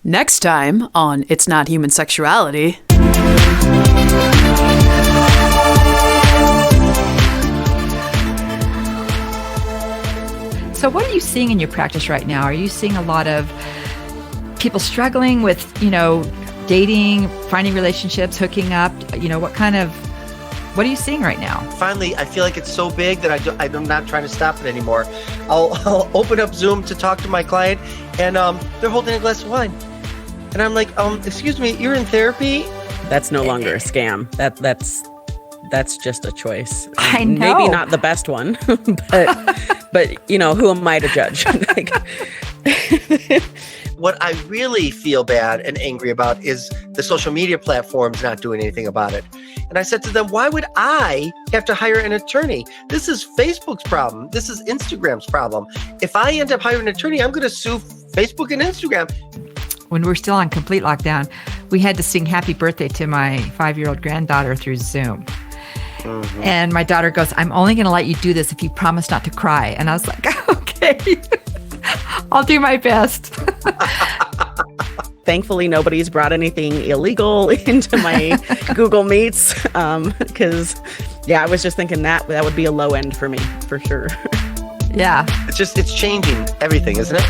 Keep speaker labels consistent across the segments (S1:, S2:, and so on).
S1: Next time on It's Not Human Sexuality.
S2: So what are you seeing in your practice right now? Are you seeing a lot of people struggling with, dating, finding relationships, hooking up? What are you seeing right now?
S3: Finally, I feel like it's so big that I'm not trying to stop it anymore. I'll open up Zoom to talk to my client, and they're holding a glass of wine. And I'm like, excuse me, you're in therapy?
S4: That's no longer a scam. That's just a choice.
S2: I know.
S4: Maybe not the best one, but who am I to judge?
S3: What I really feel bad and angry about is the social media platforms not doing anything about it. And I said to them, why would I have to hire an attorney? This is Facebook's problem. This is Instagram's problem. If I end up hiring an attorney, I'm going to sue Facebook and Instagram.
S2: When we're still on complete lockdown, we had to sing happy birthday to my 5-year-old granddaughter through Zoom. Mm-hmm. And my daughter goes, I'm only going to let you do this if you promise not to cry. And I was like, okay, I'll do my best.
S4: Thankfully, nobody's brought anything illegal into my Google Meets because, I was just thinking that would be a low end for me, for sure.
S2: Yeah.
S3: It's changing everything, isn't it?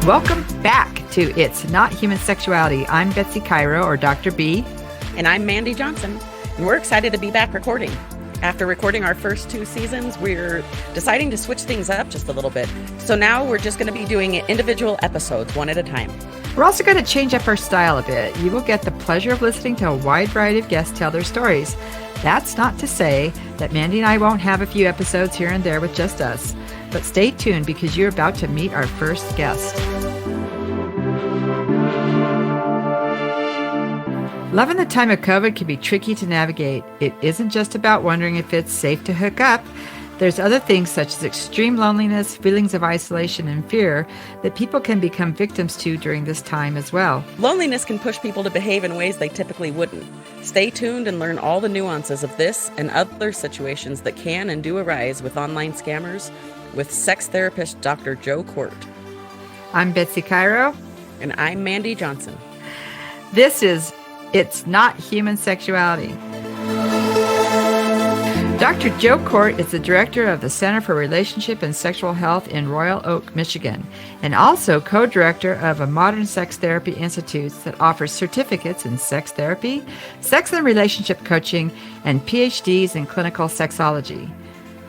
S2: Welcome back to It's Not Human Sexuality. I'm Betsy Cairo, or Dr. B.
S4: And I'm Mandy Johnson. And we're excited to be back recording. After recording our first 2 seasons, we're deciding to switch things up just a little bit. So now we're just going to be doing individual episodes, one at a time.
S2: We're also going to change up our style a bit. You will get the pleasure of listening to a wide variety of guests tell their stories. That's not to say that Mandy and I won't have a few episodes here and there with just us. But stay tuned because you're about to meet our first guest. Love in the time of COVID can be tricky to navigate. It isn't just about wondering if it's safe to hook up. There's other things such as extreme loneliness, feelings of isolation, and fear that people can become victims to during this time as well.
S4: Loneliness can push people to behave in ways they typically wouldn't. Stay tuned and learn all the nuances of this and other situations that can and do arise with online scammers with sex therapist Dr. Joe Kort.
S2: I'm Betsy Cairo.
S4: And I'm Mandy Johnson.
S2: This is It's Not Human Sexuality. Dr. Joe Kort is the director of the Center for Relationship and Sexual Health in Royal Oak, Michigan, and also co-director of a modern sex therapy institute that offers certificates in sex therapy, sex and relationship coaching, and PhDs in clinical sexology.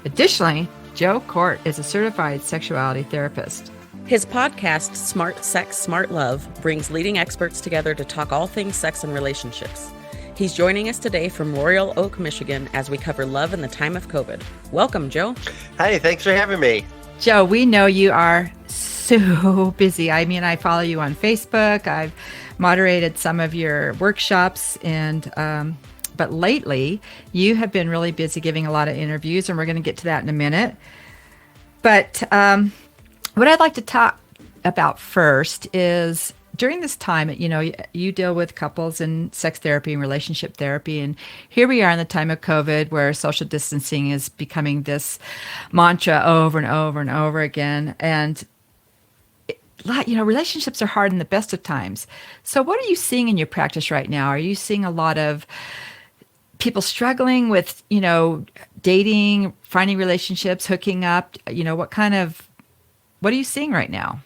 S2: Additionally, Joe Kort is a certified sexuality therapist.
S4: His podcast, Smart Sex, Smart Love, brings leading experts together to talk all things sex and relationships. He's joining us today from Royal Oak, Michigan, as we cover love in the time of COVID. Welcome, Joe.
S3: Hi, thanks for having me.
S2: Joe, we know you are so busy. I mean, I follow you on Facebook. I've moderated some of your workshops, but lately you have been really busy giving a lot of interviews, and we're going to get to that in a minute. But what I'd like to talk about first is during this time, you deal with couples in sex therapy and relationship therapy. And here we are in the time of COVID where social distancing is becoming this mantra over and over and over again. And, relationships are hard in the best of times. So what are you seeing in your practice right now? Are you seeing a lot of people struggling with, dating, finding relationships, hooking up? What are you seeing right now?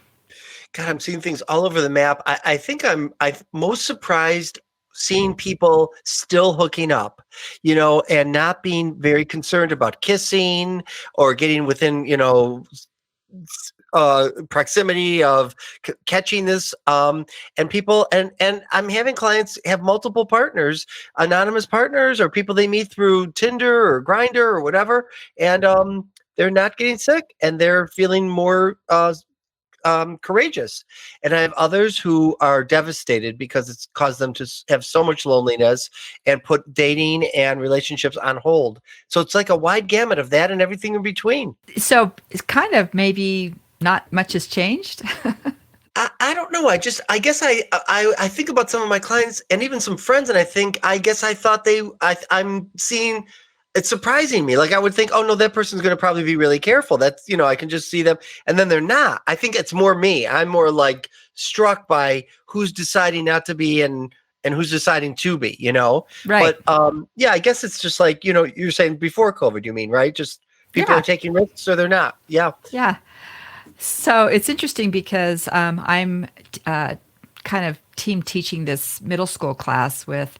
S3: God, I'm seeing things all over the map. I think I'm most surprised seeing people still hooking up, and not being very concerned about kissing or getting within, proximity of catching this. And people, and I'm having clients have multiple partners, anonymous partners, or people they meet through Tinder or Grindr or whatever. And they're not getting sick and they're feeling more courageous. And I have others who are devastated because it's caused them to have so much loneliness and put dating and relationships on hold. So it's like a wide gamut of that and everything in between.
S2: So it's kind of maybe not much has changed.
S3: I don't know. I guess I think about some of my clients and even some friends, and I guess I thought I'm seeing it's surprising me. Like I would think, oh no, that person's going to probably be really careful. That's, I can just see them. And then they're not. I think it's more me. I'm more like struck by who's deciding not to be and who's deciding to be,
S2: Right.
S3: But yeah, I guess it's just like, you're saying before COVID, you mean, right? Just people
S2: Yeah.
S3: are taking risks or they're not. Yeah.
S2: Yeah. So it's interesting because I'm kind of team teaching this middle school class with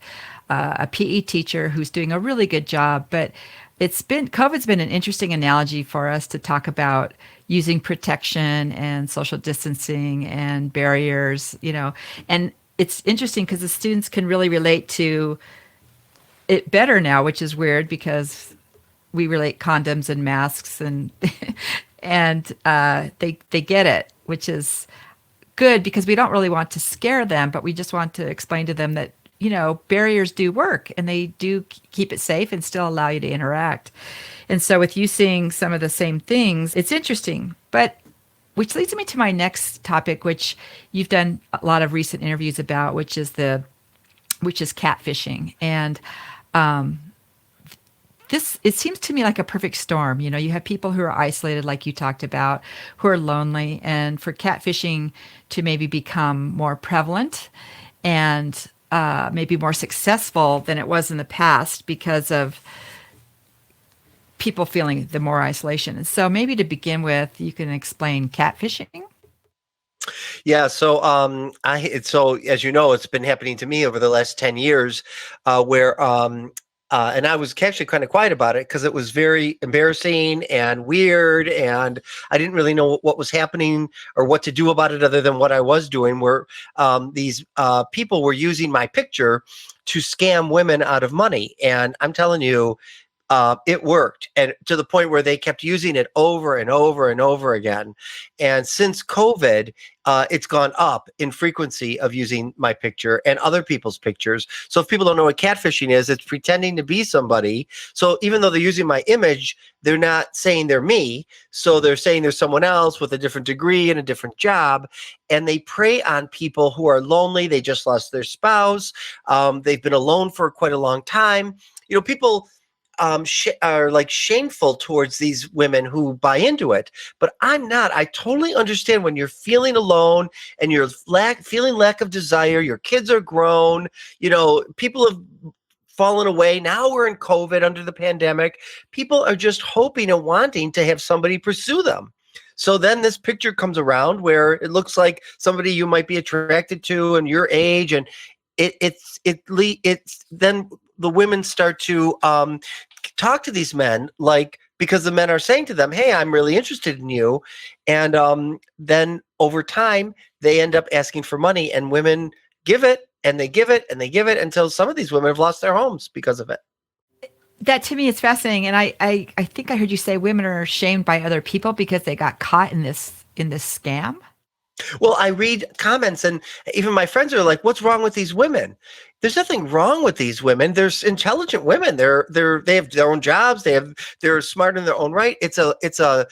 S2: a PE teacher who's doing a really good job. But COVID's been an interesting analogy for us to talk about using protection and social distancing and barriers, and it's interesting because the students can really relate to it better now, which is weird because we relate condoms and masks and and they get it, which is good because we don't really want to scare them, but we just want to explain to them that barriers do work and they do keep it safe and still allow you to interact. And so with you seeing some of the same things, it's interesting. But which leads me to my next topic, which you've done a lot of recent interviews about, which is catfishing. And it seems to me like a perfect storm. You have people who are isolated, like you talked about, who are lonely, and for catfishing to maybe become more prevalent and maybe more successful than it was in the past because of people feeling the more isolation. And so maybe to begin with, you can explain catfishing.
S3: Yeah, so so as you know, it's been happening to me over the last 10 years, where and I was actually kind of quiet about it because it was very embarrassing and weird, and I didn't really know what was happening or what to do about it other than what I was doing. Where these people were using my picture to scam women out of money, and I'm telling you. It worked, and to the point where they kept using it over and over and over again. And since COVID, it's gone up in frequency of using my picture and other people's pictures. So if people don't know what catfishing is, it's pretending to be somebody. So even though they're using my image, they're not saying they're me. So they're saying there's someone else with a different degree and a different job. And they prey on people who are lonely. They just lost their spouse. They've been alone for quite a long time. People are like shameful towards these women who buy into it, but I'm not. I totally understand when you're feeling alone and you're feeling lack of desire. Your kids are grown. People have fallen away. Now we're in COVID under the pandemic. People are just hoping and wanting to have somebody pursue them. So then this picture comes around where it looks like somebody you might be attracted to and your age, and it's then the women start to talk to these men, because the men are saying to them, hey, I'm really interested in you. And then over time, they end up asking for money, and women give it and they give it and they give it until some of these women have lost their homes because of it.
S2: That to me is fascinating. And I think I heard you say women are shamed by other people because they got caught in this scam.
S3: Well, I read comments, and even my friends are like, what's wrong with these women? There's nothing wrong with these women. There's intelligent women. They have their own jobs. They're smart in their own right. It's a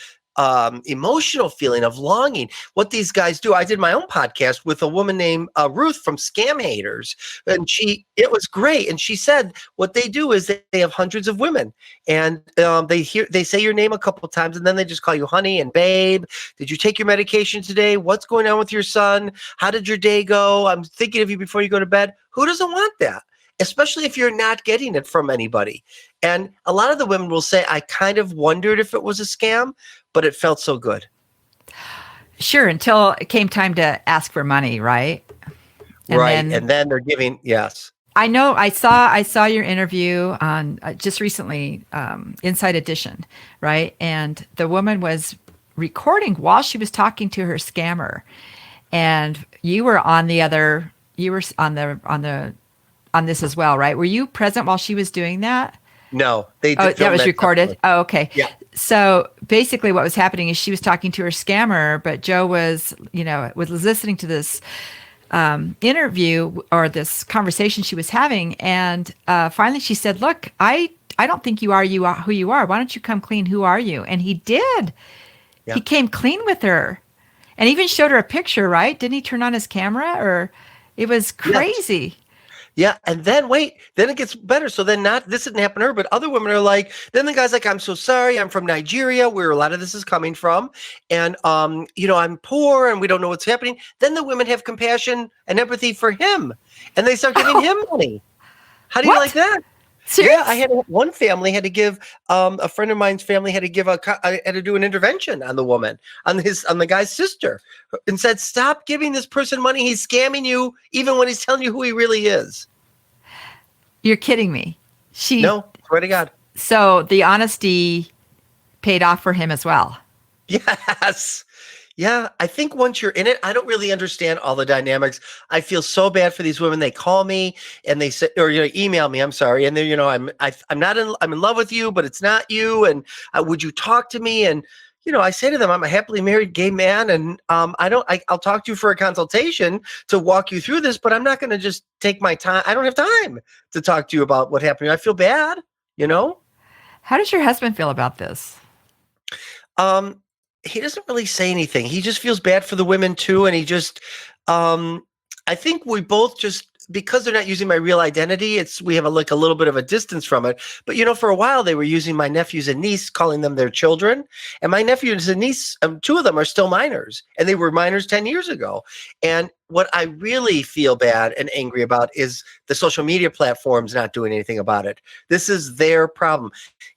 S3: emotional feeling of longing. What these guys do. I did my own podcast with a woman named Ruth from Scam Haters, and it was great. And she said what they do is they have hundreds of women, and they say your name a couple of times, and then they just call you honey and babe. Did you take your medication today? What's going on with your son? How did your day go? I'm thinking of you before you go to bed. Who doesn't want that? Especially if you're not getting it from anybody. And a lot of the women will say, I kind of wondered if it was a scam, but it felt so good.
S2: Sure, until it came time to ask for money, right?
S3: And then they're giving, yes.
S2: I know. I saw your interview on just recently, Inside Edition, right? And the woman was recording while she was talking to her scammer, and you were on this as well, right? Were you present while she was doing that?
S3: No, they did.
S2: Oh, that was recorded. Oh, okay.
S3: Yeah.
S2: So basically, what was happening is she was talking to her scammer, but Joe was listening to this interview or this conversation she was having, and finally she said, "Look, I don't think you are who you are. Why don't you come clean? Who are you?" And he did. Yeah. He came clean with her, and even showed her a picture. Right? Didn't he turn on his camera? Or it was crazy.
S3: Yeah, and then wait, then it gets better. So then not this didn't happen to her, but other women are like, then the guy's like, I'm so sorry, I'm from Nigeria, where a lot of this is coming from, and I'm poor and we don't know what's happening. Then the women have compassion and empathy for him, and they start giving him money. How do you
S2: What?
S3: like that?
S2: Serious?
S3: Yeah, I had one family had to give a friend of mine's family had to give had to do an intervention on the woman on the guy's sister, and said, stop giving this person money. He's scamming you, even when he's telling you who he really is.
S2: You're kidding me.
S3: No, swear to God.
S2: So the honesty paid off for him as well.
S3: Yes. Yeah, I think once you're in it, I don't really understand all the dynamics. I feel so bad for these women. They call me and they say, or email me. I'm sorry, and they're I'm in love with you, but it's not you. And would you talk to me? And I say to them, I'm a happily married gay man, and I'll talk to you for a consultation to walk you through this, but I'm not going to just take my time. I don't have time to talk to you about what happened. I feel bad.
S2: How does your husband feel about this?
S3: He doesn't really say anything. He just feels bad for the women too. And he just, I think we both just, because they're not using my real identity, we have a little bit of a distance from it. But for a while they were using my nephews and niece, calling them their children. And my nephews and niece, two of them are still minors, and they were minors 10 years ago. And what I really feel bad and angry about is the social media platforms not doing anything about it. This is their problem.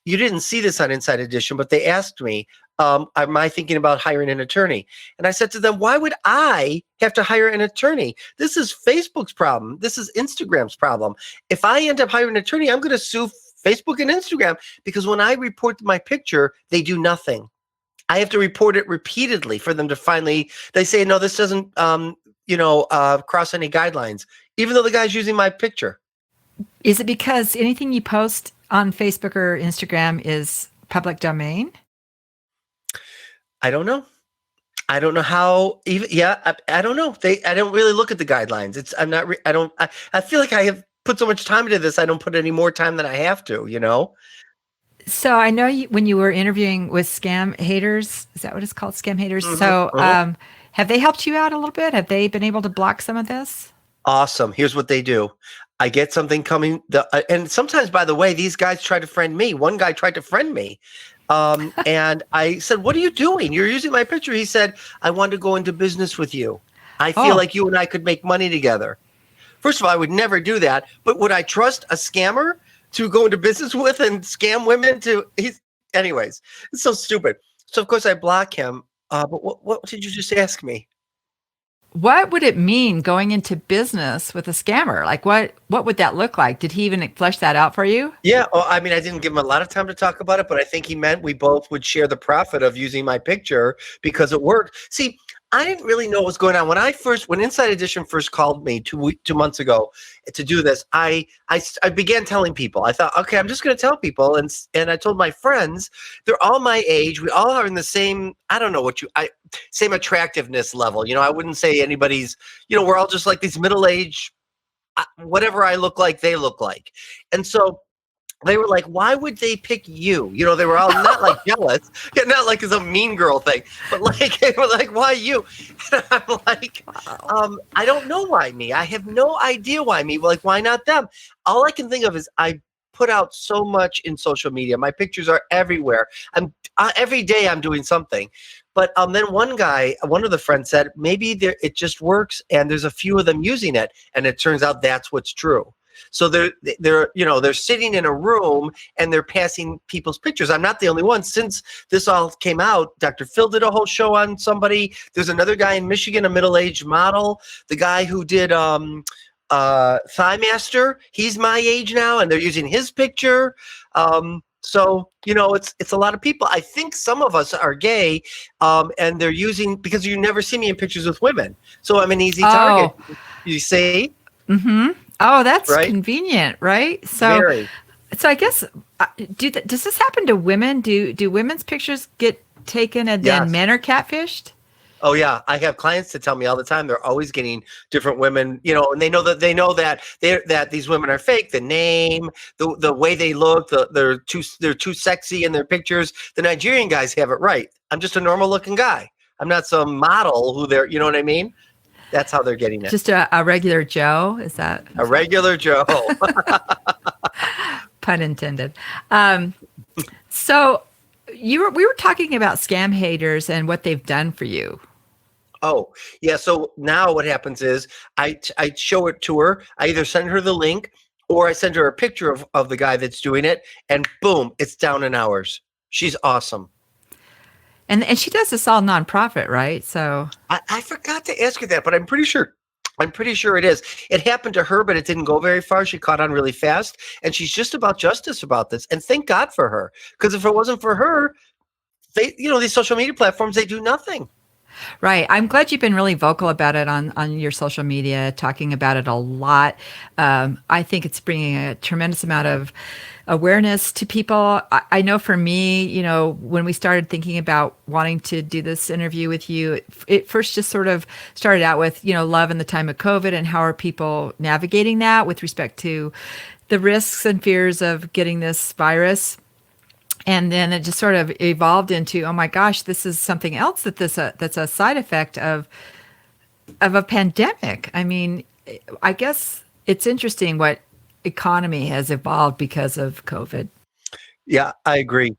S3: You didn't see this on Inside Edition, but they asked me, am I thinking about hiring an attorney? And I said to them, why would I have to hire an attorney? This is Facebook's problem. This is Instagram's problem. If I end up hiring an attorney, I'm going to sue Facebook and Instagram, because when I report my picture, they do nothing. I have to report it repeatedly for them to finally, they say, no, this doesn't, cross any guidelines, even though the guy's using my picture.
S2: Is it because anything you post on Facebook or Instagram is public domain?
S3: I don't know. I don't know how even, I don't know. I don't really look at the guidelines. I feel like I have put so much time into this. I don't put any more time than I have to,
S2: So I know when you were interviewing with Scam Haters, is that what it's called? Scam Haters.
S3: Mm-hmm,
S2: So have they helped you out a little bit? Have they been able to block some of this?
S3: Awesome. Here's what they do. I get something coming. And sometimes, by the way, these guys try to friend me. One guy tried to friend me. And I said, what are you doing? You're using my picture. He said, I want to go into business with you. I feel like you and I could make money together. First of all, I would never do that. But would I trust a scammer to go into business with and scam women anyways, it's so stupid. So of course I block him. But what did you just ask me?
S2: What would it mean going into business with a scammer? Like what would that look like? Did he even flesh that out for you?
S3: Yeah. I didn't give him a lot of time to talk about it, but I think he meant we both would share the profit of using my picture because it worked. See, I didn't really know what was going on. When Inside Edition first called me 2 months ago to do this, I began telling people. I thought, okay, I'm just going to tell people, and I told my friends, they're all my age. We all are in the same, I don't know same attractiveness level. I wouldn't say anybody's, we're all just like these middle-aged, whatever I look like, they look like. And so they were like, why would they pick you? They were all not like jealous, not like it's a mean girl thing, but like, they were like, why you? And I'm like, I don't know why me. I have no idea why me. Like, why not them? All I can think of is I put out so much in social media. My pictures are everywhere. Every day I'm doing something. But then one of the friends said, maybe it just works, and there's a few of them using it, and it turns out that's what's true. So they're sitting in a room and they're passing people's pictures. I'm not the only one. Since this all came out, Dr. Phil did a whole show on somebody. There's another guy in Michigan, a middle-aged model. The guy who did Thigh Master, he's my age now, and they're using his picture. So it's a lot of people. I think some of us are gay, and they're using, because you never see me in pictures with women, so I'm an easy target. You see?
S2: Mm-hmm. Oh, that's
S3: right?
S2: Convenient, right? So,
S3: Very.
S2: So I guess, does this happen to women? Do women's pictures get taken and then
S3: Yes.
S2: men are catfished?
S3: Oh yeah, I have clients that tell me all the time they're always getting different women, and they know that these women are fake. The name, the way they look, they're too sexy in their pictures. The Nigerian guys have it right. I'm just a normal looking guy. I'm not some model who they're, you know what I mean? That's how they're getting it.
S2: Just a regular Joe. Is that
S3: A regular Joe.
S2: pun intended? So we were talking about scam haters and what they've done for you.
S3: Oh, yeah. So now what happens is I show it to her. I either send her the link or I send her a picture of the guy that's doing it, and boom, it's down in hours. She's awesome.
S2: And she does this all nonprofit, right? So
S3: I forgot to ask you that, but I'm pretty sure it is. It happened to her, but it didn't go very far. She caught on really fast, and she's just about justice about this. And thank God for her, because if it wasn't for her, these social media platforms, they do nothing.
S2: right. I'm glad you've been really vocal about it on your social media, talking about it a lot. I think it's bringing a tremendous amount of awareness to people. I know for me, when we started thinking about wanting to do this interview with you, it first just sort of started out with, love in the time of COVID and how are people navigating that with respect to the risks and fears of getting this virus. And then it just sort of evolved into, oh my gosh, this is something else that's a side effect of a pandemic. I mean, I guess it's interesting what economy has evolved because of COVID.
S3: Yeah, I agree.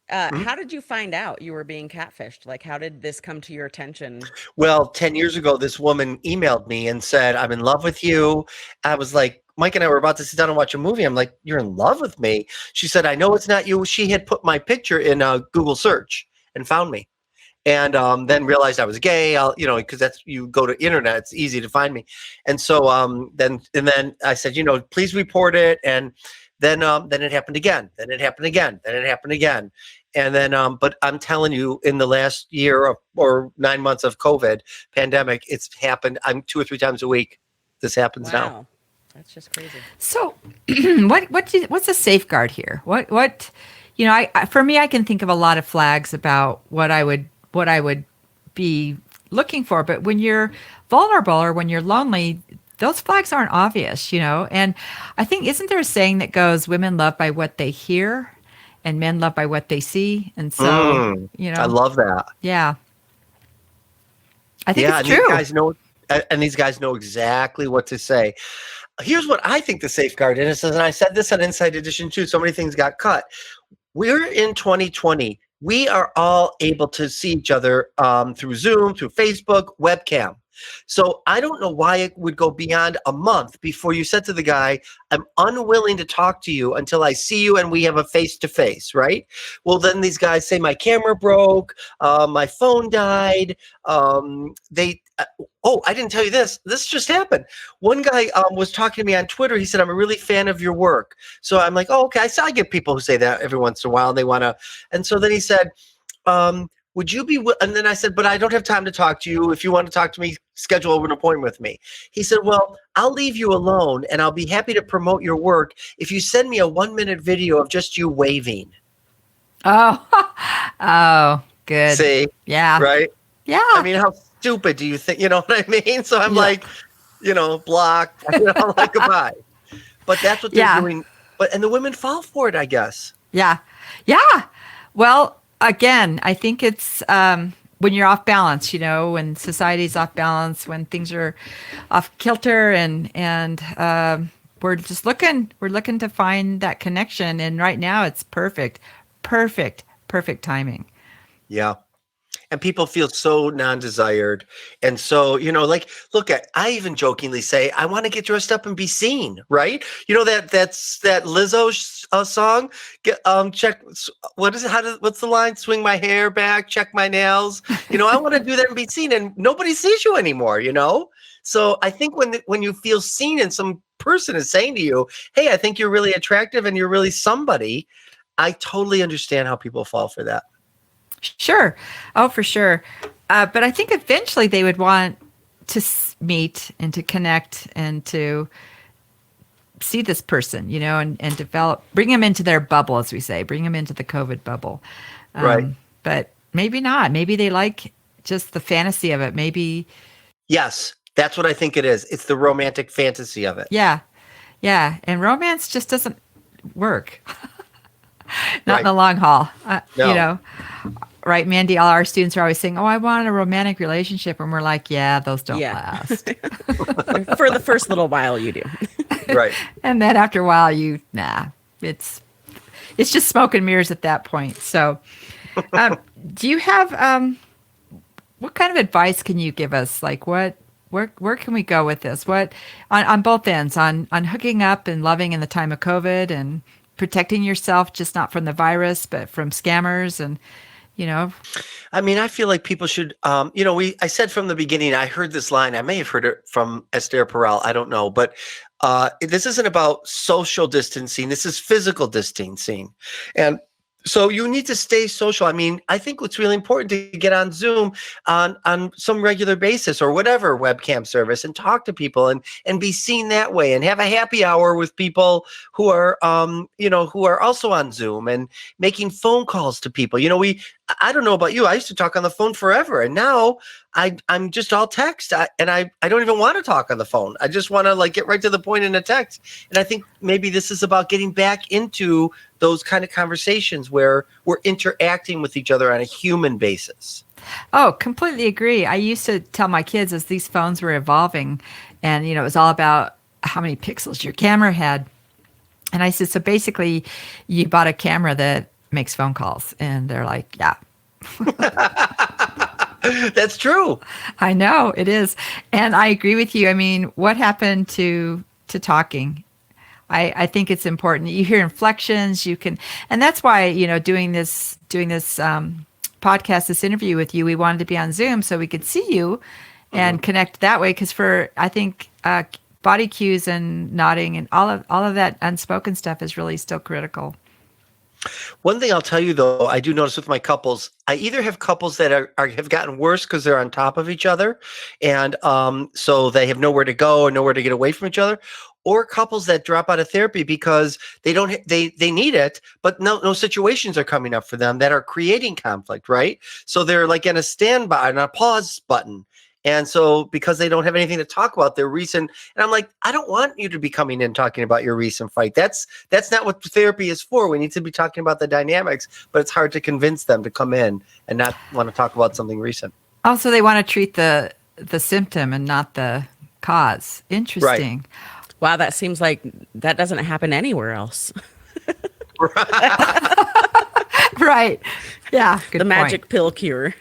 S4: How did you find out you were being catfished? Like, how did this come to your attention?
S3: Well, 10 years ago, this woman emailed me and said, I'm in love with you. I was like, Mike and I were about to sit down and watch a movie. I'm like, you're in love with me? She said, I know it's not you. She had put my picture in a Google search and found me. And then realized I was gay, because that's, you go to internet, it's easy to find me. And so then I said, please report it. And then it happened again. Then it happened again. Then it happened again. And then, but I'm telling you, in the last year or 9 months of COVID pandemic, it's happened. I'm 2 or 3 times a week. This happens now.
S4: That's just crazy.
S2: So, what's a safeguard here? What for me, I can think of a lot of flags about what I would be looking for. But when you're vulnerable or when you're lonely, those flags aren't obvious, And I think, isn't there a saying that goes, women love by what they hear and men love by what they see? And so,
S3: I love that.
S2: Yeah. I think it's true.
S3: These guys know exactly what to say. Here's what I think the safeguard is, and I said this on Inside Edition too. So many things got cut. We're in 2020. We are all able to see each other through Zoom, through Facebook, webcam. So I don't know why it would go beyond a month before you said to the guy, I'm unwilling to talk to you until I see you and we have a face-to-face, right? Well, then these guys say, my camera broke, my phone died. I didn't tell you this. This just happened. One guy was talking to me on Twitter. He said, I'm a really fan of your work. So I'm like, oh, okay. So I get people who say that every once in a while. And they want to. And so then he said, would you be, and then I said, but I don't have time to talk to you. If you want to talk to me, schedule an appointment with me. He said, well, I'll leave you alone and I'll be happy to promote your work if you send me a 1-minute video of just you waving.
S2: Oh, good.
S3: See?
S2: Yeah.
S3: Right?
S2: Yeah.
S3: I mean, how stupid do you think, you know what I mean? So I'm like, block, like goodbye. But that's what they're doing. And the women fall for it, I guess.
S2: Yeah. Yeah. Well, again, I think it's when you're off balance, when society's off balance, when things are off kilter, and we're just looking to find that connection. And right now it's perfect timing.
S3: Yeah. And people feel so non-desired. And so, look, I even jokingly say, I want to get dressed up and be seen, right? That's that Lizzo song. Check, what is it? What's the line? Swing my hair back, check my nails. I want to do that and be seen, and nobody sees you anymore, So I think when you feel seen and some person is saying to you, hey, I think you're really attractive and you're really somebody, I totally understand how people fall for that.
S2: Sure. Oh, for sure. But I think eventually they would want to meet and to connect and to see this person, and develop, bring them into their bubble, as we say, bring them into the COVID bubble.
S3: Right.
S2: But maybe not. Maybe they like just the fantasy of it. Maybe.
S3: Yes, that's what I think it is. It's the romantic fantasy of it.
S2: Yeah. Yeah. And romance just doesn't work. Not in the long haul.
S3: No.
S2: right, Mandy, all our students are always saying, "Oh, I want a romantic relationship," and we're like, "Yeah, those don't
S4: Yeah.
S2: last."
S4: For the first little while, you do.
S3: Right.
S2: And then after a while, it's just smoke and mirrors at that point. So, do you have what kind of advice can you give us? Like, where can we go with this? What on both ends, on hooking up and loving in the time of COVID and protecting yourself, just not from the virus, but from scammers and, you know.
S3: I mean, I feel like people should, I said from the beginning, I heard this line, I may have heard it from Esther Perel, I don't know, but this isn't about social distancing. This is physical distancing. And so you need to stay social. I mean, I think it's really important to get on Zoom on some regular basis or whatever webcam service and talk to people and be seen that way and have a happy hour with people who are, who are also on Zoom and making phone calls to people. I don't know about you. I used to talk on the phone forever, and now I'm just all text. I don't even want to talk on the phone. I just want to get right to the point in a text. And I think maybe this is about getting back into those kind of conversations where we're interacting with each other on a human basis.
S2: Oh, completely agree. I used to tell my kids as these phones were evolving, and it was all about how many pixels your camera had. And I said, so basically, you bought a camera that makes phone calls, and they're like, yeah.
S3: That's true.
S2: I know it is. And I agree with you. I mean, what happened to talking? I think it's important. You hear inflections, and that's why, doing this podcast, this interview with you, we wanted to be on Zoom so we could see you and connect that way. Because I think body cues and nodding and all of that unspoken stuff is really still critical.
S3: One thing I'll tell you, though, I do notice with my couples, I either have couples that have gotten worse because they're on top of each other, and so they have nowhere to go or nowhere to get away from each other, or couples that drop out of therapy because they need it, but no situations are coming up for them that are creating conflict, right? So they're like in a standby, on a pause button. And so because they don't have anything to talk about their recent, and I'm like, I don't want you to be coming in talking about your recent fight. That's not what therapy is for. We need to be talking about the dynamics, but it's hard to convince them to come in and not want to talk about something recent.
S2: Also, they want to treat the symptom and not the cause. Interesting.
S3: Right.
S4: Wow, that seems like that doesn't happen anywhere else.
S2: Right. Yeah. Good
S4: The
S2: point.
S4: magic pill cure.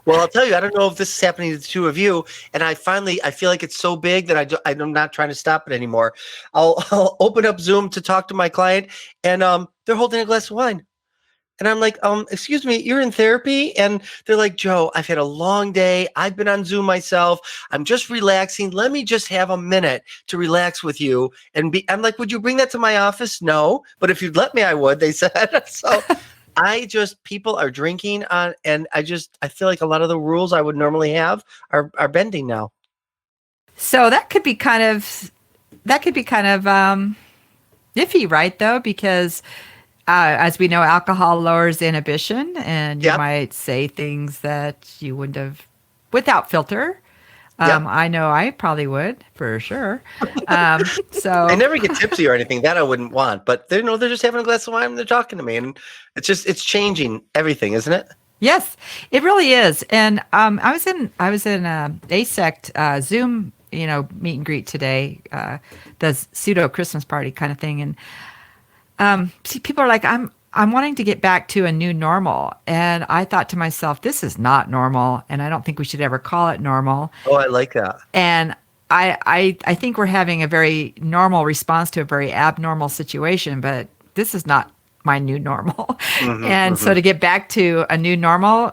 S3: Well, I'll tell you, I don't know if this is happening to the two of you, and I feel like it's so big that I'm not trying to stop it anymore. I'll open up Zoom to talk to my client, and they're holding a glass of wine. And I'm like, excuse me, you're in therapy? And they're like, Joe, I've had a long day. I've been on Zoom myself. I'm just relaxing. Let me just have a minute to relax with you. I'm like, would you bring that to my office? No, but if you'd let me, I would, they said. So people are drinking on, and I feel like a lot of the rules I would normally have are bending now.
S2: So that could be kind of iffy, right? Though, because as we know, alcohol lowers inhibition, and you might say things that you wouldn't have without filter. I know I probably would for sure. So
S3: I never get tipsy or anything that I wouldn't want, but they're just having a glass of wine and they're talking to me, and it's changing everything, isn't it?
S2: Yes, it really is. And I was in a ASECT Zoom, meet and greet today, the pseudo Christmas party kind of thing, and people are like, I'm wanting to get back to a new normal. And I thought to myself, this is not normal. And I don't think we should ever call it normal.
S3: Oh, I like that.
S2: And I think we're having a very normal response to a very abnormal situation, but this is not my new normal. So to get back to a new normal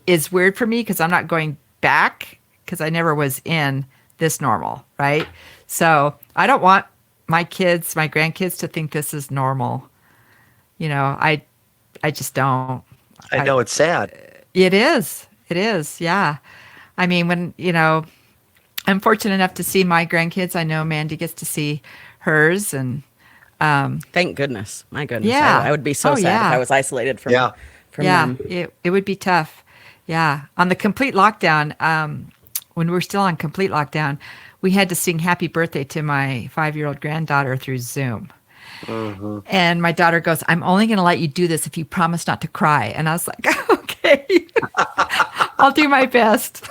S2: is weird for me because I'm not going back because I never was in this normal, right? So I don't want my grandkids to think this is normal. I just don't.
S3: I know it's sad.
S2: It is. Yeah. I mean, when, I'm fortunate enough to see my grandkids. I know Mandy gets to see hers, and
S4: Thank goodness. My goodness.
S2: Yeah.
S4: I would be so sad if I was isolated from them.
S2: It would be tough. Yeah. On the complete lockdown, when we were still on complete lockdown, we had to sing happy birthday to my 5-year-old granddaughter through Zoom.
S3: Mhm.
S2: And my daughter goes, I'm only going to let you do this if you promise not to cry. And I was like, okay, I'll do my best.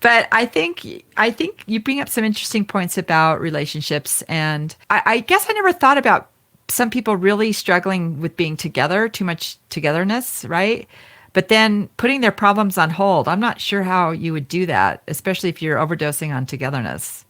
S2: But I think you bring up some interesting points about relationships. And I guess I never thought about some people really struggling with being together, too much togetherness, right? But then putting their problems on hold. I'm not sure how you would do that, especially if you're overdosing on togetherness.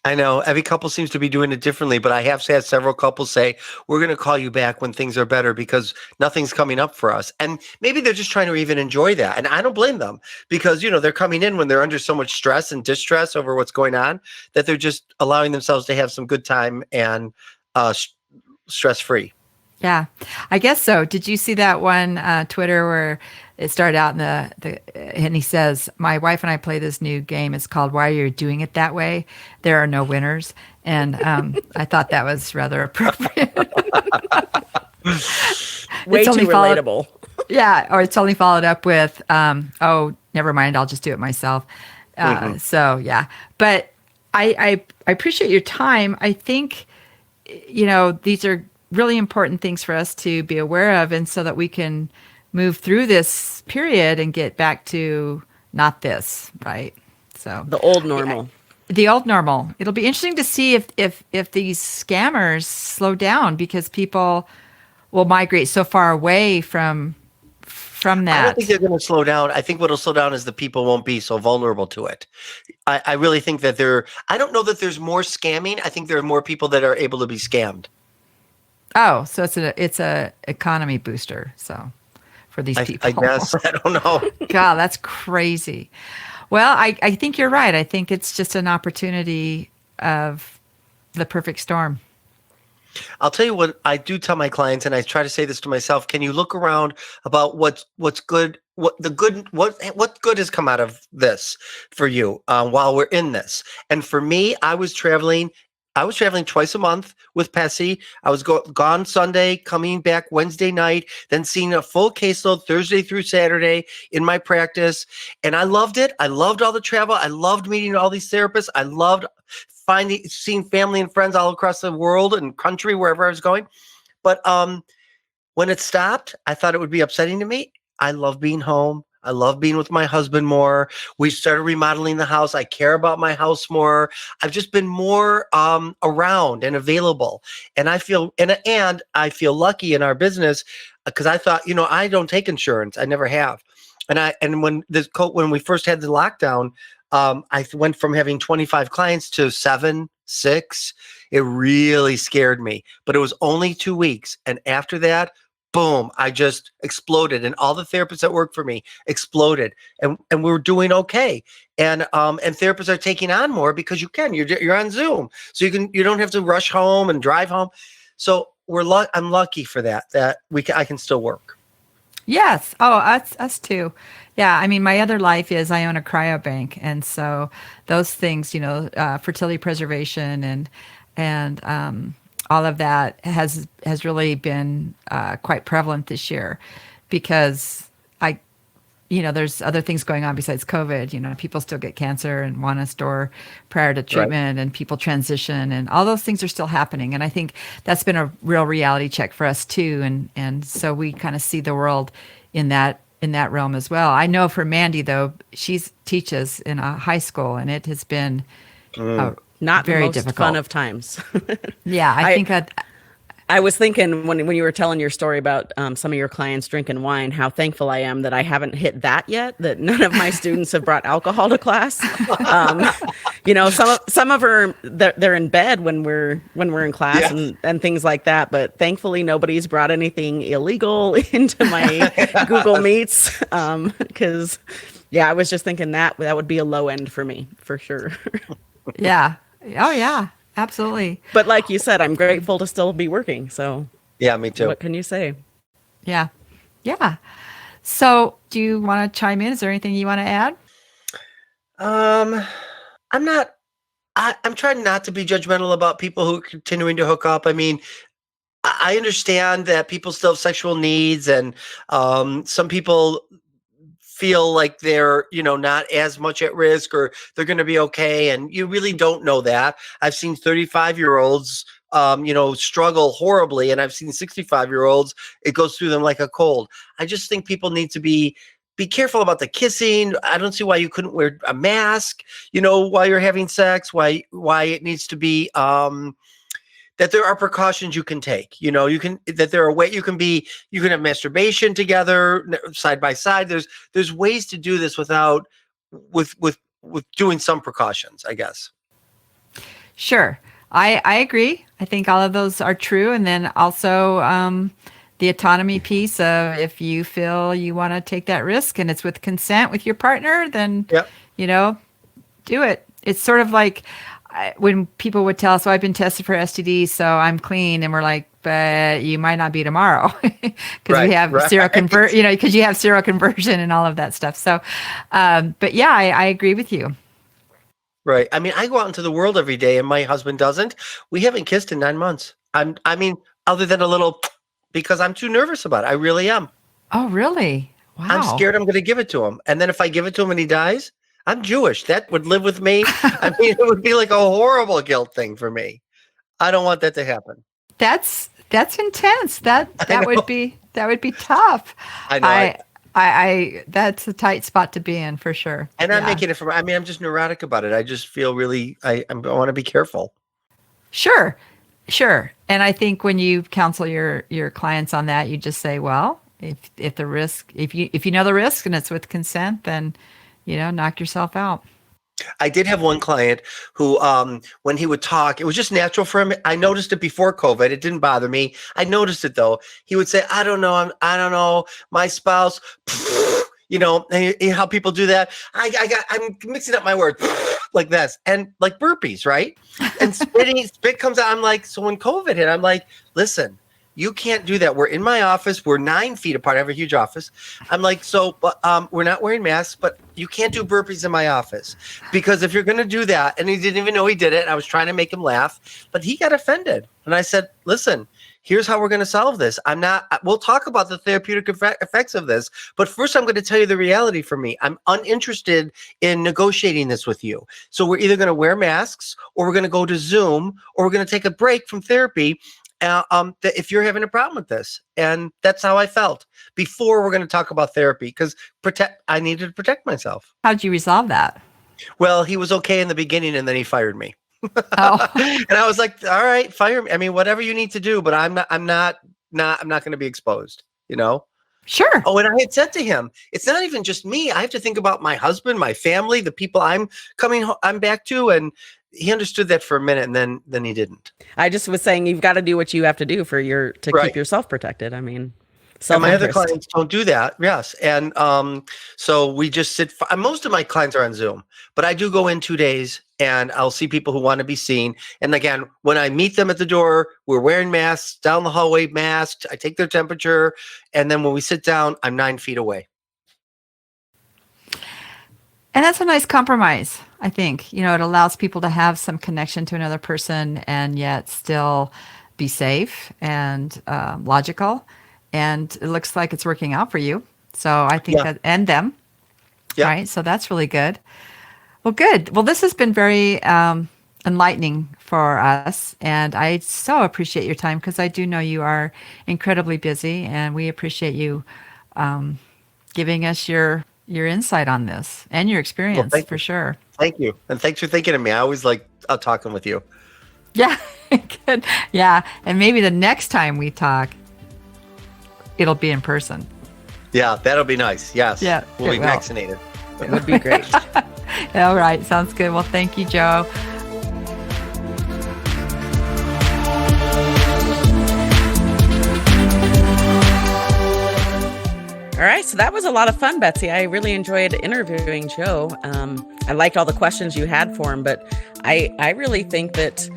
S3: I know every couple seems to be doing it differently, but I have had several couples say, we're going to call you back when things are better because nothing's coming up for us. And maybe they're just trying to even enjoy that. And I don't blame them because, they're coming in when they're under so much stress and distress over what's going on that they're just allowing themselves to have some good time and stress free.
S2: Yeah, I guess so. Did you see that one Twitter where it started out in and he says, "My wife and I play this new game. It's called Why Are You Doing It That Way? There are no winners." And I thought that was rather appropriate.
S4: Way
S2: It's
S4: too
S2: only followed-
S4: relatable.
S2: Yeah, or it's only followed up with, "Oh, never mind. I'll just do it myself." So yeah, but I appreciate your time. I think these are really important things for us to be aware of, and so that we can move through this period and get back to not this, right? So
S4: The old normal.
S2: the old normal. It'll be interesting to see if these scammers slow down because people will migrate so far away from that.
S3: I don't think they're going to slow down. I think what'll slow down is the people won't be so vulnerable to it. I really think that I don't know that there's more scamming. I think there are more people that are able to be scammed.
S2: Oh, so it's a economy booster. So for these people,
S3: I guess. I don't know.
S2: God, that's crazy. Well, I think you're right. I think it's just an opportunity of the perfect storm.
S3: I'll tell you what I do tell my clients, and I try to say this to myself. Can you look around about what's good, what good has come out of this for you while we're in this? And for me, I was traveling twice a month with Pessy. I was gone Sunday, coming back Wednesday night, then seeing a full caseload Thursday through Saturday in my practice. And I loved it. I loved all the travel. I loved meeting all these therapists. I loved seeing family and friends all across the world and country, wherever I was going. But when it stopped, I thought it would be upsetting to me. I love being home. I love being with my husband more. We started remodeling the house. I care about my house more. I've just been more around and available. And I feel and I feel lucky in our business because I thought, I don't take insurance. I never have. And when we first had the lockdown, I went from having 25 clients to 7, 6. It really scared me, but it was only 2 weeks. And after that, boom, I just exploded. And all the therapists that worked for me exploded. And we were doing okay. And therapists are taking on more because you're on Zoom. So you don't have to rush home and drive home. So I'm lucky for that I can still work.
S2: Yes. Oh, us too. Yeah. I mean, my other life is I own a cryobank, and so those things, fertility preservation and all of that has really been quite prevalent this year, because there's other things going on besides COVID. People still get cancer and want to store prior to treatment, right. And people transition, and all those things are still happening. And I think that's been a real reality check for us too. And so we kind of see the world in that realm as well. I know for Mandy though, she teaches in a high school, and it has been
S4: not
S2: very
S4: the most
S2: difficult.
S4: Fun of times.
S2: Yeah, I think
S4: I was thinking when you were telling your story about some of your clients drinking wine, how thankful I am that I haven't hit that yet, that none of my students have brought alcohol to class. Some of them, they're in bed when we're in class, yes. and things like that. But thankfully, nobody's brought anything illegal into my Google Meets, because, I was just thinking that would be a low end for me, for sure.
S2: Yeah. Oh, yeah. Absolutely.
S4: But like you said, I'm grateful to still be working. So
S3: yeah, me too.
S4: What can you say?
S2: Yeah. Yeah. So do you want to chime in? Is there anything you want to add?
S3: I'm trying not to be judgmental about people who are continuing to hook up. I mean, I understand that people still have sexual needs, and some people feel like they're, not as much at risk, or they're going to be okay. And you really don't know that. I've seen 35-year-olds struggle horribly. And I've seen 65-year-olds, it goes through them like a cold. I just think people need to be careful about the kissing. I don't see why you couldn't wear a mask, while you're having sex, why it needs to be, that there are precautions you can take, that there are ways you can have masturbation together side by side. There's ways to do this without, with doing some precautions, I guess.
S2: Sure. I agree. I think all of those are true. And then also the autonomy piece of if you feel you want to take that risk and it's with consent with your partner, then,
S3: Yep.
S2: Do it. It's sort of like when people would tell us, I've been tested for STDs, so I'm clean. And we're like, but you might not be tomorrow because we have because you have seroconversion and all of that stuff. So, but yeah, I agree with you.
S3: Right. I mean, I go out into the world every day and my husband doesn't. We haven't kissed in 9 months. Other than a little, because I'm too nervous about it. I really am.
S2: Oh, really? Wow.
S3: I'm scared I'm going to give it to him. And then if I give it to him and he dies, I'm Jewish. That would live with me. It would be like a horrible guilt thing for me. I don't want that to happen.
S2: That's intense. That would be tough.
S3: I know.
S2: I that's a tight spot to be in for sure.
S3: And I'm making it I'm just neurotic about it. I just feel really, I want to be careful.
S2: Sure. And I think when you counsel your clients on that, you just say, well, if the risk, if you know the risk and it's with consent, then, knock yourself out.
S3: I did have one client who, when he would talk, it was just natural for him. I noticed it before COVID. It didn't bother me. I noticed it though. He would say, I don't know. My spouse, how people do that. I'm mixing up my words like this and like burpees, right? And spit comes out. I'm like, so when COVID hit, I'm like, listen, you can't do that. We're in my office. We're 9 feet apart. I have a huge office. I'm like, we're not wearing masks, but you can't do burpees in my office because if you're going to do that, and he didn't even know he did it. And I was trying to make him laugh, but he got offended. And I said, listen, here's how we're going to solve this. We'll talk about the therapeutic effects of this, but first I'm going to tell you the reality for me. I'm uninterested in negotiating this with you. So we're either going to wear masks or we're going to go to Zoom or we're going to take a break from therapy. If you're having a problem with this. And that's how I felt before we're going to talk about therapy because I needed to protect myself.
S2: How'd you resolve that?
S3: Well, he was okay in the beginning and then he fired me.
S2: Oh.
S3: And I was like, all right, fire me. I mean, whatever you need to do, but I'm not going to be exposed,
S2: Sure.
S3: Oh, and I had said to him, it's not even just me. I have to think about my husband, my family, the people I'm back to. And he understood that for a minute and then he didn't.
S4: I just was saying you've got to do what you have to do to keep yourself protected. I mean,
S3: and my other clients don't do that. Yes. And so we just sit. Most of my clients are on Zoom, but I do go in 2 days and I'll see people who want to be seen. And again, when I meet them at the door, we're wearing masks down the hallway, masked. I take their temperature. And then when we sit down, I'm 9 feet away.
S2: And that's a nice compromise, I think. It allows people to have some connection to another person and yet still be safe and logical. And it looks like it's working out for you. So I think that, and them, right? So that's really good. Well, good. Well, this has been very enlightening for us. And I so appreciate your time because I do know you are incredibly busy and we appreciate you giving us your insight on this and your experience for sure.
S3: Thank you. And thanks for thinking of me. I always like talking with you.
S2: Yeah. Good. Yeah. And maybe the next time we talk, it'll be in person.
S3: Yeah, that'll be nice. Yes.
S2: Yeah.
S3: We'll be vaccinated.
S4: It would be great.
S2: All right. Sounds good. Well, thank you, Joe.
S4: All right, so that was a lot of fun, Betsy. I really enjoyed interviewing Joe. I liked all the questions you had for him, but I really think that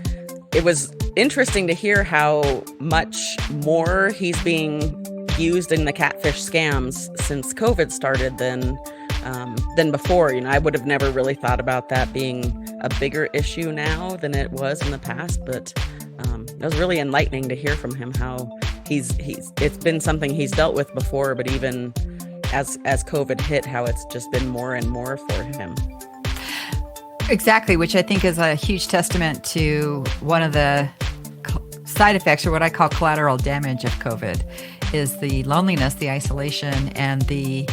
S4: it was interesting to hear how much more he's being used in the catfish scams since COVID started than before. I would have never really thought about that being a bigger issue now than it was in the past, but it was really enlightening to hear from him how it's been something he's dealt with before, but even as COVID hit, how it's just been more and more for him.
S2: Exactly, which I think is a huge testament to one of the side effects, or what I call collateral damage of COVID, is the loneliness, the isolation, and the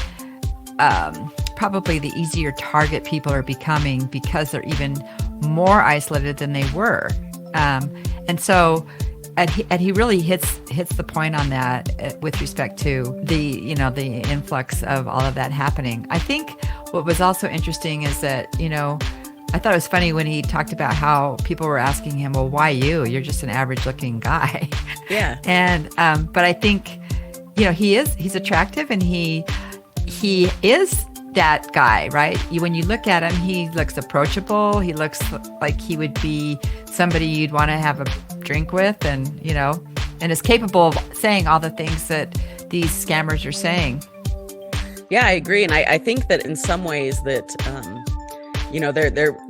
S2: probably the easier target people are becoming because they're even more isolated than they were. And he really hits the point on that with respect to the influx of all of that happening. I think what was also interesting is that, I thought it was funny when he talked about how people were asking him, well, why you? You're just an average looking guy.
S4: Yeah.
S2: And, but I think, he's attractive, and he is that guy, right? When you look at him, he looks approachable. He looks like he would be somebody you'd want to have a drink with, and is capable of saying all the things that these scammers are saying.
S4: Yeah, I agree. And I think that in some ways that,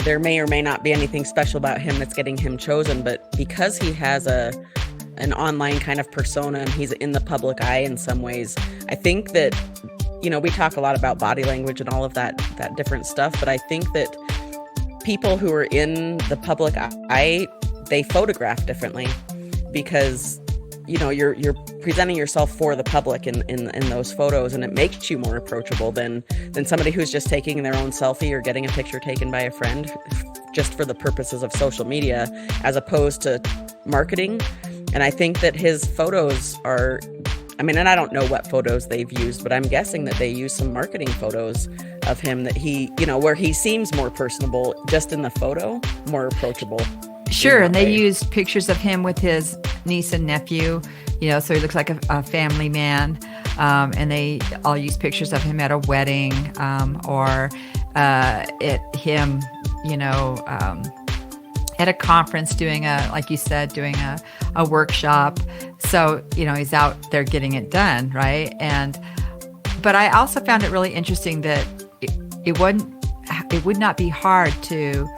S4: there may or may not be anything special about him that's getting him chosen, but because he has an online kind of persona and he's in the public eye in some ways, I think that, we talk a lot about body language and all of that different stuff, but I think that people who are in the public eye, they photograph differently because, you're presenting yourself for the public in those photos, and it makes you more approachable than somebody who's just taking their own selfie or getting a picture taken by a friend just for the purposes of social media, as opposed to marketing. And I think that his photos are, and I don't know what photos they've used, but I'm guessing that they use some marketing photos of him that he, where he seems more personable just in the photo, more approachable.
S2: Sure. And they used pictures of him with his niece and nephew, so he looks like a family man. And they all use pictures of him at a wedding, or him, at a conference doing a workshop. So, he's out there getting it done, right? But I also found it really interesting that it would not be hard to,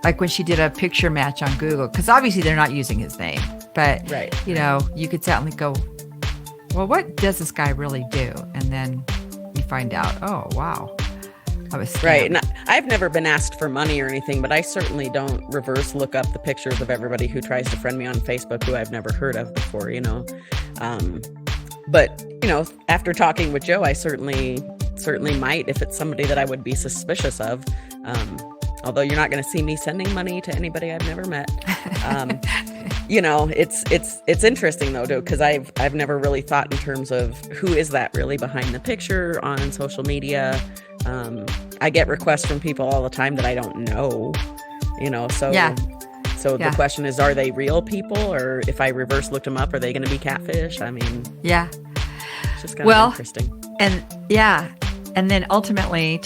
S2: like when she did a picture match on Google, because obviously they're not using his name, but
S4: right.
S2: You could certainly go, well, what does this guy really do? And then you find out, oh, wow. I was scammed.
S4: Right. And I've never been asked for money or anything, but I certainly don't reverse look up the pictures of everybody who tries to friend me on Facebook who I've never heard of before, But, after talking with Joe, I certainly might if it's somebody that I would be suspicious of. Although you're not going to see me sending money to anybody I've never met. It's interesting though, because I've never really thought in terms of who is that really behind the picture on social media. I get requests from people all the time that I don't know, so
S2: yeah.
S4: So the question is, are they real people, or if I reverse looked them up, are they going to be catfish?
S2: Yeah,
S4: it's just kind of interesting.
S2: And yeah. And then ultimately,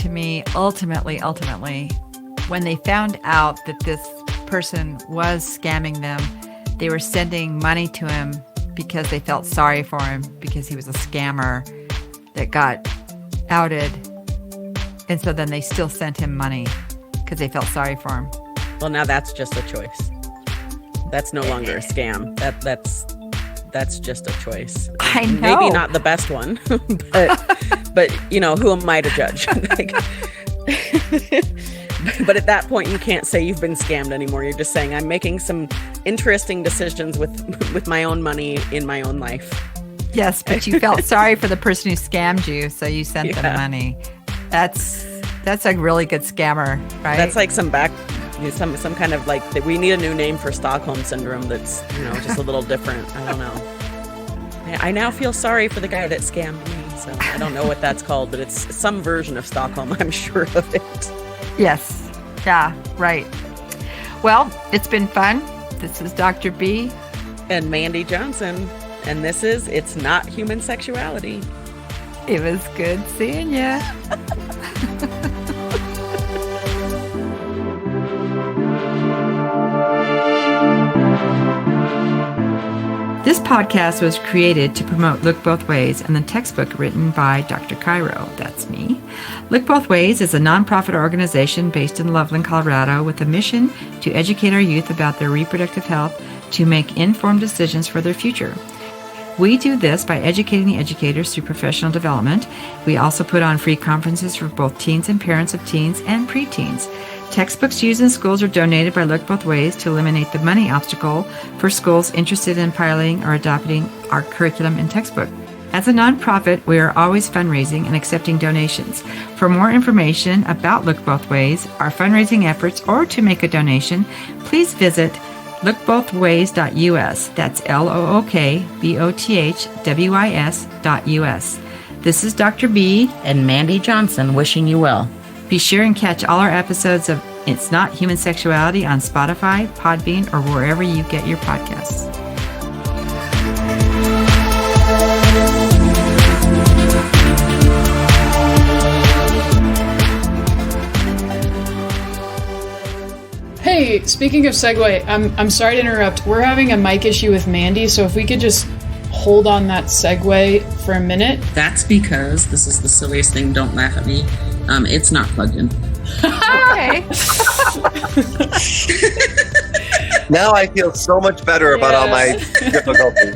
S2: when they found out that this person was scamming them, they were sending money to him because they felt sorry for him because he was a scammer that got outed. And so then they still sent him money because they felt sorry for him.
S4: Well, now that's just a choice. That's no longer a scam. That's just a choice.
S2: I know.
S4: Maybe not the best one, but who am I to judge? But at that point, you can't say you've been scammed anymore. You're just saying, I'm making some interesting decisions with my own money in my own life.
S2: Yes, but you felt sorry for the person who scammed you, so you sent them money. That's a really good scammer, right?
S4: That's like some kind of like that. We need a new name for Stockholm syndrome. That's just a little different. I don't know. I now feel sorry for the guy that scammed me. So I don't know what that's called, but it's some version of Stockholm. I'm sure of it.
S2: Yes. Yeah. Right. Well, it's been fun. This is Dr. B
S4: and Mandy Johnson, and this is It's Not Human Sexuality.
S2: It was good seeing you. This podcast was created to promote Look Both Ways and the textbook written by Dr. Cairo. That's me. Look Both Ways is a nonprofit organization based in Loveland, Colorado, with a mission to educate our youth about their reproductive health to make informed decisions for their future. We do this by educating the educators through professional development. We also put on free conferences for both teens and parents of teens and preteens. Textbooks used in schools are donated by Look Both Ways to eliminate the money obstacle for schools interested in piloting or adopting our curriculum and textbook. As a nonprofit, we are always fundraising and accepting donations. For more information about Look Both Ways, our fundraising efforts, or to make a donation, please visit lookbothways.us. That's LOOKBOTHWIS.us. This is Dr. B
S4: And Mandy Johnson wishing you well.
S2: Be sure and catch all our episodes of It's Not Human Sexuality on Spotify, Podbean, or wherever you get your podcasts.
S1: Hey, speaking of segue, I'm sorry to interrupt. We're having a mic issue with Mandy, so if we could just hold on that segue for a minute.
S5: That's because this is the silliest thing. Don't laugh at me. It's not plugged in.
S2: Okay.
S3: Now I feel so much better about all my difficulties.